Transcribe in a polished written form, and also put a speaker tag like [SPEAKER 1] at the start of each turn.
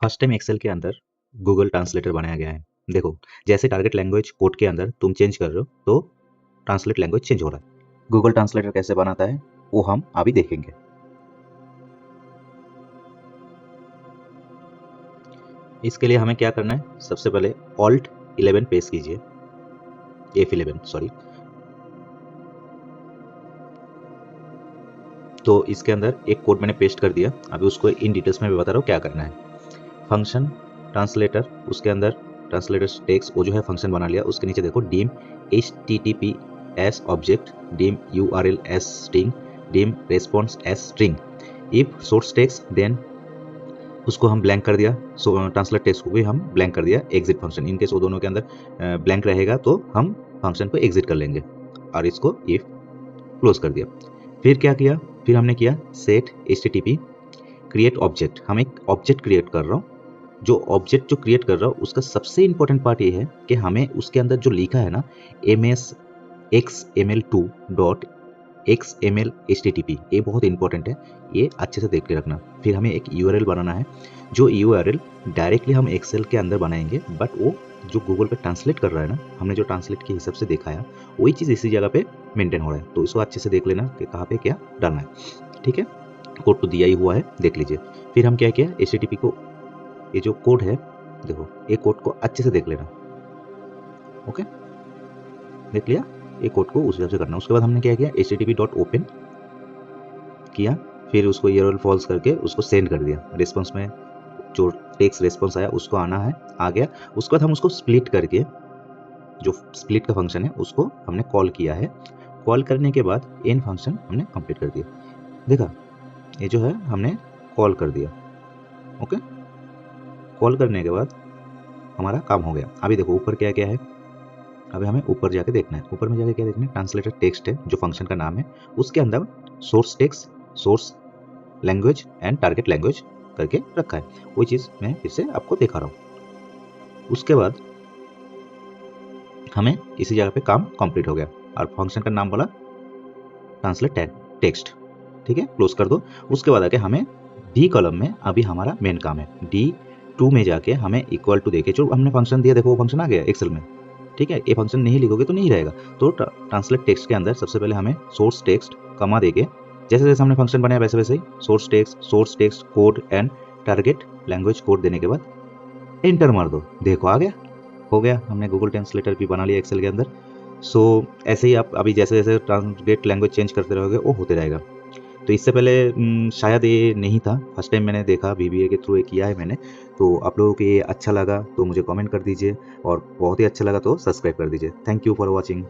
[SPEAKER 1] First time Excel के अंदर Google translator बनाया गया है। देखो, जैसे टारगेट लैंग्वेज कोड के अंदर तुम चेंज कर रहे हो तो ट्रांसलेट लैंग्वेज चेंज हो रहा है। गूगल ट्रांसलेटर कैसे बनाता है वो हम अभी देखेंगे। इसके लिए हमें क्या करना है, सबसे पहले Alt 11 प्रेस कीजिए, F11 सॉरी। तो इसके अंदर एक कोड मैंने पेस्ट कर दिया। अभी उसको इन डिटेल्स में मैं बता रहा हूँ क्या करना है। फंक्शन ट्रांसलेटर, उसके अंदर ट्रांसलेटर टेक्स्ट वो जो है फंक्शन बना लिया। उसके नीचे देखो dim HTTP as object, dim URL as string, dim response as string. If source text then उसको हम ब्लैंक कर दिया। सो ट्रांसलेट टेक्स्ट को भी हम ब्लैंक कर दिया। एग्जिट फंक्शन, इनकेस वो दोनों के अंदर ब्लैंक रहेगा तो हम फंक्शन को एग्जिट कर लेंगे और इसको इफ क्लोज कर दिया। फिर क्या किया, फिर हमने किया सेट HTTP क्रिएट ऑब्जेक्ट। हम एक ऑब्जेक्ट क्रिएट कर रहा हूँ। जो ऑब्जेक्ट जो क्रिएट कर रहा हूँ उसका सबसे इंपॉर्टेंट पार्ट ये है कि हमें उसके अंदर जो लिखा है ना MS-XML2 डॉट XML HTTP, ये बहुत इंपॉर्टेंट है, ये अच्छे से देख के रखना। फिर हमें एक URL बनाना है। जो URL डायरेक्टली हम एक्सेल के अंदर बनाएंगे, बट वो जो गूगल पे ट्रांसलेट कर रहा है ना, हमने जो ट्रांसलेट के हिसाब से देखा है वही चीज़ इसी जगह पे मेंटेन हो रहा है। तो इसको अच्छे से देख लेना कि कहाँ पे क्या डालना है। ठीक है, कोड तो दिया ही हुआ है, देख लीजिए। फिर हम क्या किया, HTTP को, ये जो कोड है देखो, ये कोड को अच्छे से देख लेना। ओके, देख लिया, ये कोड को उस हिसाब से करना। उसके बाद हमने क्या किया, HTTP डॉट ओपन किया, फिर उसको URL फॉल्स करके उसको सेंड कर दिया। रिस्पॉन्स में जो टेक्स्ट रिस्पॉन्स आया उसको आना है, आ गया। उसके बाद हम उसको स्प्लिट करके, जो स्प्लिट का फंक्शन है उसको हमने कॉल किया है। कॉल करने के बाद एन फंक्शन हमने कंप्लीट कर दिया। देखा, ये जो है हमने कॉल कर दिया। ओके, कॉल करने के बाद हमारा काम हो गया। अभी देखो ऊपर क्या क्या है, अभी हमें ऊपर जाके देखना है। ऊपर में जाके क्या देखना है, ट्रांसलेटर टेक्स्ट है जो फंक्शन का नाम है, उसके अंदर source text, source language and target language करके रखा है। वो चीज़ मैं फिर से आपको दिखा रहा हूँ। उसके बाद हमें इसी जगह पे काम कंप्लीट हो गया और फंक्शन का नाम बोला ट्रांसलेट टेक्स्ट। ठीक है, क्लोज कर दो। उसके बाद आके हमें डी कॉलम में अभी हमारा मेन काम है। D2 में जाके हमें इक्वल टू देके, जो हमने फंक्शन दिया देखो वो फंक्शन आ गया एक्सेल में। ठीक है, ये फंक्शन नहीं लिखोगे तो नहीं रहेगा। तो ट्रांसलेट टेक्स्ट के अंदर सबसे पहले हमें सोर्स टेक्स्ट कमा देके, जैसे जैसे हमने फंक्शन बनाया वैसे वैसे ही source text code and target language code देने के बाद एंटर मार दो। देखो आ गया, हो गया, हमने गूगल ट्रांसलेटर भी बना लिया एक्सेल के अंदर। सो ऐसे ही आप अभी जैसे जैसे टारगेट लैंग्वेज चेंज करते रहोगे वो होते रहेगा। तो इससे पहले शायद ये नहीं था, फर्स्ट टाइम मैंने देखा, VBA के थ्रू ये किया है मैंने। तो आप लोगों को ये अच्छा लगा तो मुझे कमेंट कर दीजिए, और बहुत ही अच्छा लगा तो सब्सक्राइब कर दीजिए। Thank you for watching.